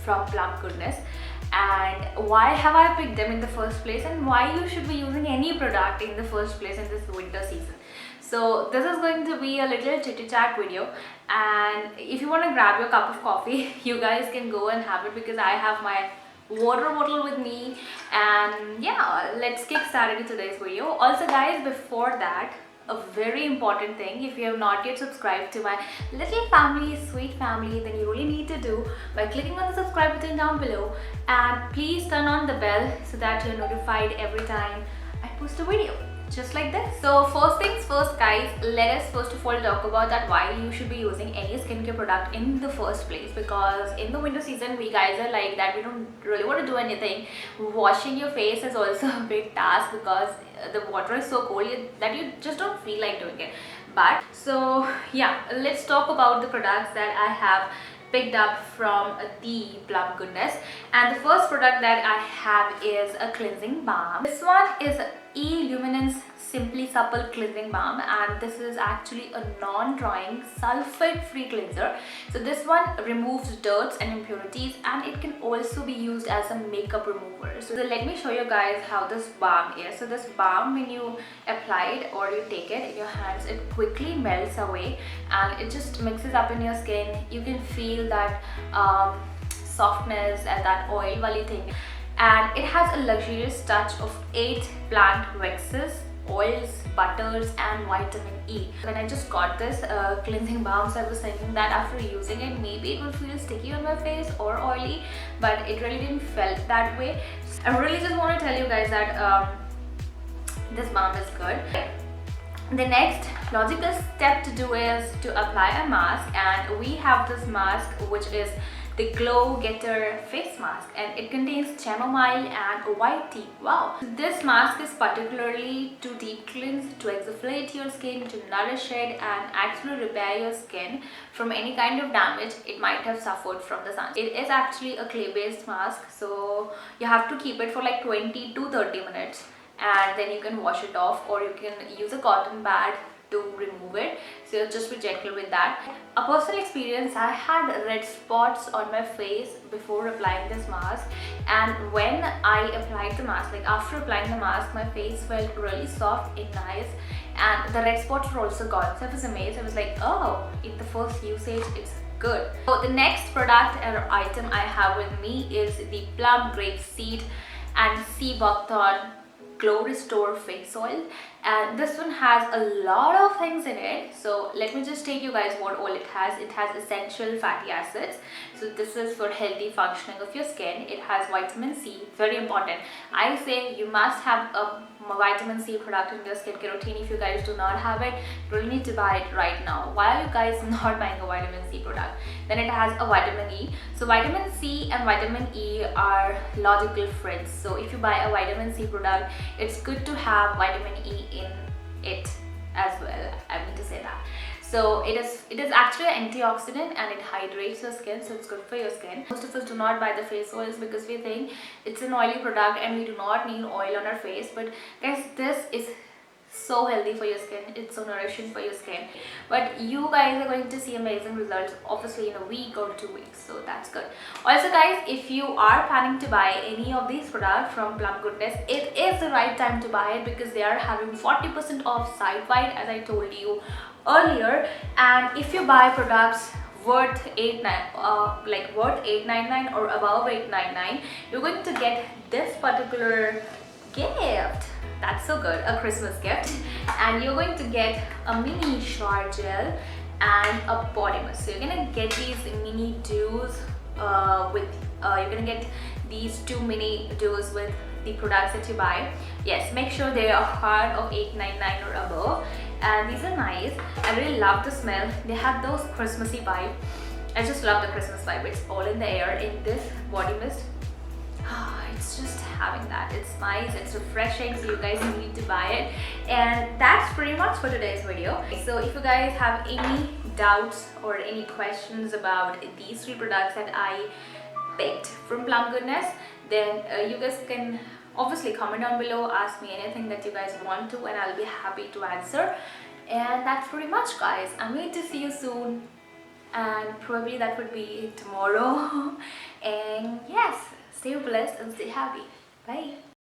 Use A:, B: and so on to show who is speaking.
A: from Plum Goodness, and why have I picked them in the first place, and why you should be using any product in the first place in this winter season. So this is going to be a little chitty chat video, and if you want to grab your cup of coffee, you guys can go and have it because I have my water bottle with me. And yeah, let's kick started with today's video. Also guys, before that, a very important thing, if you have not yet subscribed to my little family, sweet family, then you really need to do by clicking on the subscribe button down below, and please turn on the bell so that you're notified every time I post a video, just like this. So first things first guys, let us first of all talk about that why you should be using any skincare product in the first place, because in the winter season we guys are like that, we don't really want to do anything. Washing your face is also a big task because the water is so cold that you just don't feel like doing it. But so yeah, let's talk about the products that I have picked up from the Plum Goodness. And the first product that I have is a cleansing balm. This one is E-Luminence Supple Cleansing Balm, and this is actually a non-drying sulfate-free cleanser. So this one removes dirt and impurities, and it can also be used as a makeup remover. So let me show you guys how this balm is. So this balm, when you apply it or you take it in your hands, it quickly melts away and it just mixes up in your skin. You can feel that softness and that oil wali thing, and it has a luxurious touch of 8 plant waxes, oils, butters and vitamin E. When I just got this cleansing balm, so I was thinking that after using it, maybe it will feel sticky on my face or oily, but it really didn't felt that way. I really just want to tell you guys that this balm is good. The next logical step to do is to apply a mask, and we have this mask which is the Glow Getter face mask, and it contains chamomile and white tea. Wow! This mask is particularly to deep cleanse, to exfoliate your skin, to nourish it and actually repair your skin from any kind of damage it might have suffered from the sun. It is actually a clay based mask, so you have to keep it for like 20 to 30 minutes and then you can wash it off, or you can use a cotton pad to remove it. So just be gentle with that. A personal experience, I had red spots on my face before applying this mask, and when I applied the mask, like after applying the mask, my face felt really soft and nice, and the red spots were also gone. So I was amazed. I was like, oh, in the first usage it's good. So the next product or item I have with me is the Plum Grape Seed and Sea Buckthorn Glow Restore Face Oil, and this one has a lot of things in it. So let me just tell you guys what all it has. It has essential fatty acids, so this is for healthy functioning of your skin. It has vitamin C, very important. I say you must have a vitamin C product in your skincare routine. If you guys do not have it, you really need to buy it right now. Why are you guys not buying a vitamin C product? Then it has a vitamin E. So vitamin C and vitamin E are logical friends. So if you buy a vitamin C product, it's good to have vitamin E in it as well. I mean to say that. So it is actually an antioxidant and it hydrates your skin, so it's good for your skin. Most of us do not buy the face oils because we think it's an oily product and we do not need oil on our face. But guys, this is so healthy for your skin, it's so nourishing for your skin. But you guys are going to see amazing results obviously in a week or 2 weeks, so that's good. Also guys, if you are planning to buy any of these products from Plum Goodness, it is the right time to buy it because they are having 40% off site-wide, as I told you earlier. And if you buy products worth $8.99 or above $8.99, you're going to get this particular gift. That's so good, a Christmas gift. And you're going to get a mini shower gel and a body mist. So you're gonna get these mini dews you're gonna get these 2 mini dews with the products that you buy. Yes, make sure they are hard of $8.99 or above. And these are nice. I really love the smell. They have those Christmassy vibe. I just love the Christmas vibe. It's all in the air in this body mist. It's just having that. It's nice, it's refreshing, so you guys need to buy it. And that's pretty much for today's video. So if you guys have any doubts or any questions about these 3 products that I picked from Plum Goodness, then you guys can obviously comment down below, ask me anything that you guys want to, and I'll be happy to answer. And that's pretty much, guys. I'm going to see you soon, and probably that would be tomorrow. And yes, stay blessed and stay happy. Bye.